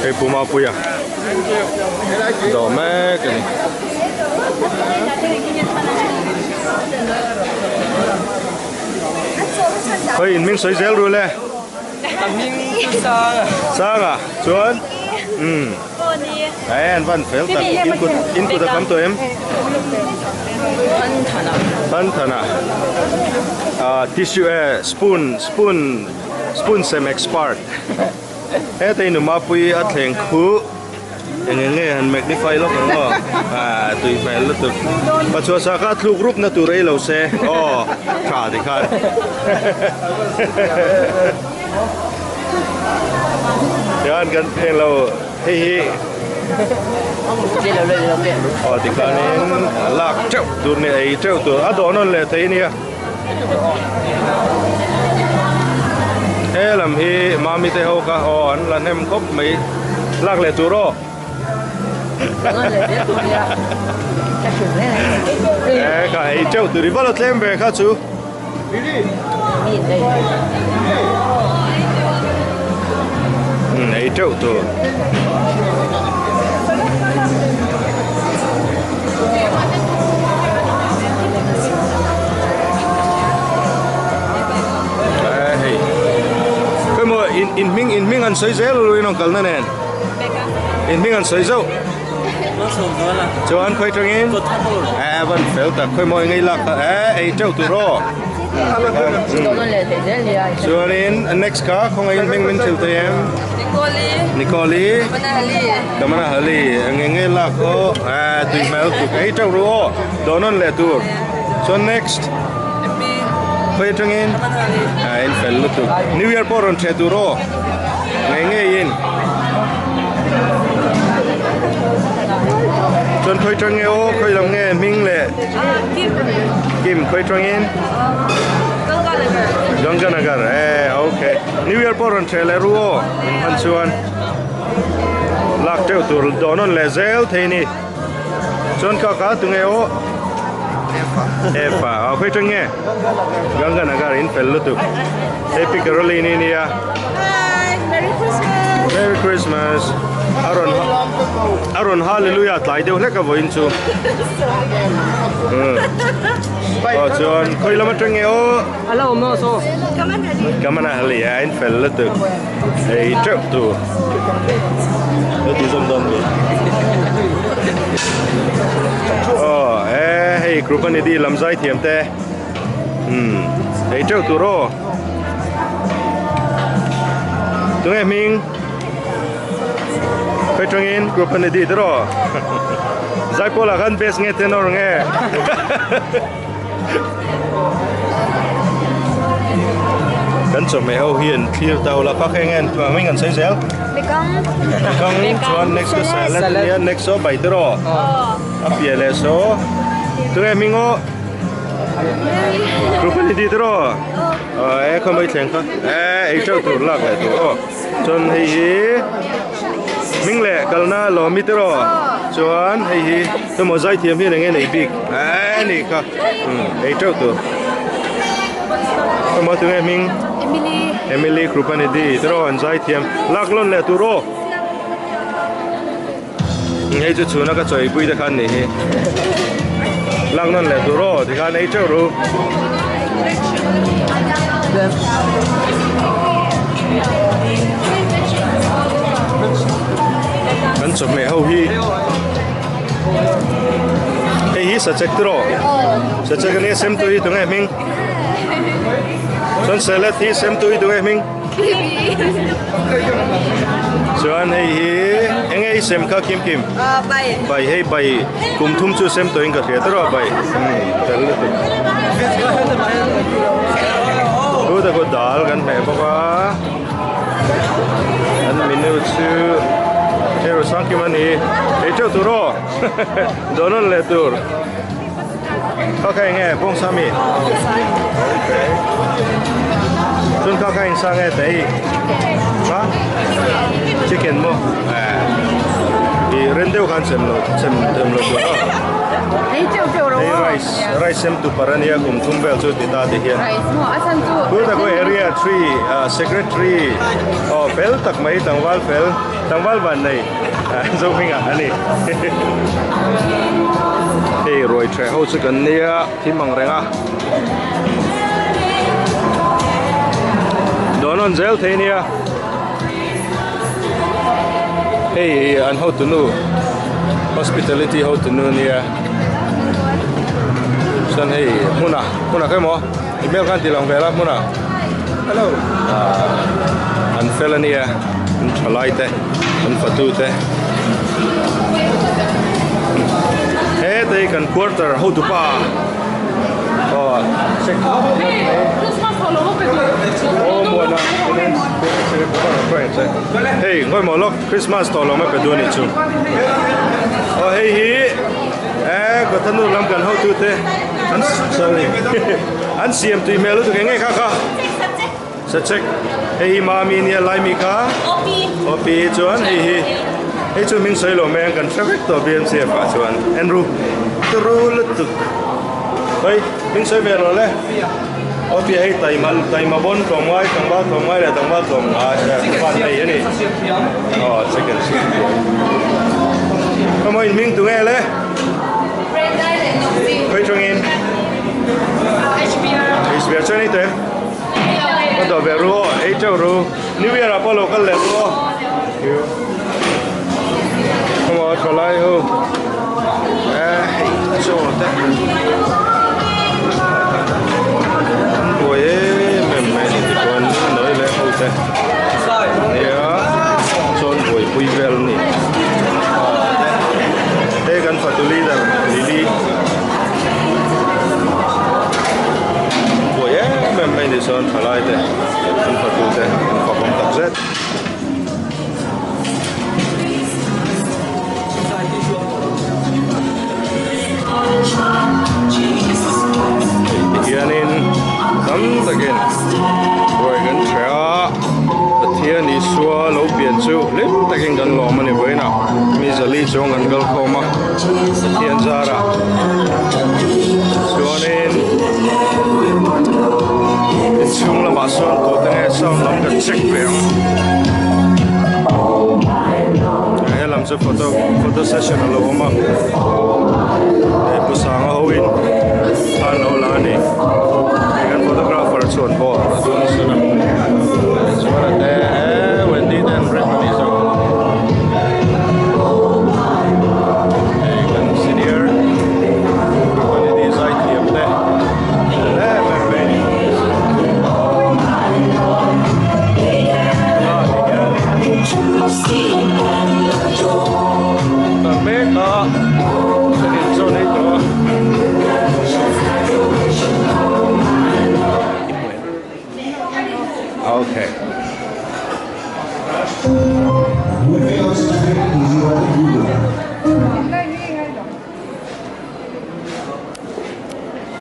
cái bù mau bùi à đỏ mẹ cái này hơi mình sấy gel rồi lẽ sao à chuan đấy anh vẫn phải tập input tập tụi em thân thần à tissue spoon sem expert thế thì nó mà bùi ở thành khu nghe hắn magnify lắm không à tụi phải lúc tụi bắt cho sao các lúc group nó tụi đây lâu xe khá thì khá thì anh cần tiền lâu hi thì khá nên lạc trâu tụi này trâu tụi ở đó nó là thế này thế làm hi mami tây hậu cả anh là em cốp mấy lạc lệ tụi đó cái châu từ đi vào thêm về khác chú này châu từ cái mà in mình ăn sấy dễ rồi nó cần nè in mình ăn sấy dâu cho anh khơi trăng in vẫn phải tập khơi mọi ngày lạc ấy châu tụi ro cho anh next car không ai mình chịu tay em Nicole cảm ơn Hali nghe lạc có tụi mèo tụi cái châu ro đó nó là tour so next khơi trăng in anh phải lúc tụi New Year poron che tụi ro nghe in chọn khơi trăng nghe khơi làm nghe mình lệ kim khơi trăng in Ganganagar ok New Year poron che lệ ruo han chuan lạc treo tur donon le zel theini chọn ka tu nghe o efa khơi trăng nghe Ganganagar in fel tu happy Carolina nia Merry Christmas Aron hallelujah tlai deu hleka voin chu chuan khoi lama tang eo alo mo so kamana hali ein fel tu ei trep tu zom dom ni hey group ani di lamzai thiam te ei trep tu ro tu nge ming khơi trăng in group này đi đó giải phẫu là gan base nghe tên nó nghe gần chỗ mẹ hậu hiền khi tàu là các anh em mà mình cần xây dẻo con chọn next cái salad next số 7 đó áp về là số tụi em mình ngó group này đi đó không mấy tiền không ấy cho tụi lạc lại tụi chọn hay mình lệ kalna lo mitro chuan hei to mo zai thiam hi nge nei big ni ka ei trâu tu mo tu nge ming Emily Krupani di tro an zai thiam lak lon le tu ro hei chu chuna ka choi pui da khan ni hi lak lon le tu ro thì khan ei trâu ru anh chụp mẹ hậu hi cái hi sẽ check rồi sẽ check cái này xem tôi tụi em mình chọn salad hi xem tôi tụi em mình chọn hay hi anh ấy xem các kim kim bảy hay bảy cùng thum chu xem tôi cái kia rồi bảy tôi đã có đào gần mẹ baba anh mình nuôi chu Hero sang kimani, itu turo, donon le tur. Kakak nghe, bông sami. Okay. Tuần kakak sang nghe thấy, hả? Chicken mo, đi rendeu kan sem lo turo. Hey, rice sem tu parania kum thum bel chu ti ta ti hian rice mo asan chu tu ta ko area 3 secretary oh bel tak mai tangwal ban nei zo pinga ani hey roi tre ho chu kan nia thi mang renga donon zel thenia hey an how to know hospitality how to know nia san hey muna kai mo email kan ti long vela muna hello an felania an chalaite an fatute hey they can quarter how to pa oh check hey ngoi mo lok Christmas to lo ma pe do ni chu oh hey hi ko tanu lam kan how to te an sorry an cm tu email tu ngai kha sa check hey ma mi ni lai mi ka opi chuan hey chu min sei lo me kan traffic to bmc fa chuan enru tru lutuk hoi min sei ve lo le opi hey tai ma bon tong wai le tong ba tong fan nei ni oh second shift come on min tu ngai le hoi chung in HBR cho ni te bắt đầu về ru ấy châu ru New Year Apollo cái lệ ru không có trở lại hô châu thế buổi mềm thì còn nói lệ hô thế yeah chôn buổi về luôn nè đây gần phải tuli rồi lili buổi mềm thì chôn trở lại thế gần phải tuli thế phải không tập Z hianin tam takin rồi gần trẻ thiên đi xua lâu biển chu lim takin gần lò mà này với nào mi giờ li cho gần gần không mà thiên ra ra cho nên chung là bà son tổ tên sau lắm cần check về làm cho photo session là lâu mà để buổi sáng ở Huế anh lâu là này cái photographer chọn bỏ tôi nói sao là thế Wendy dan Britney so hey can sit here when it is IT up there okay.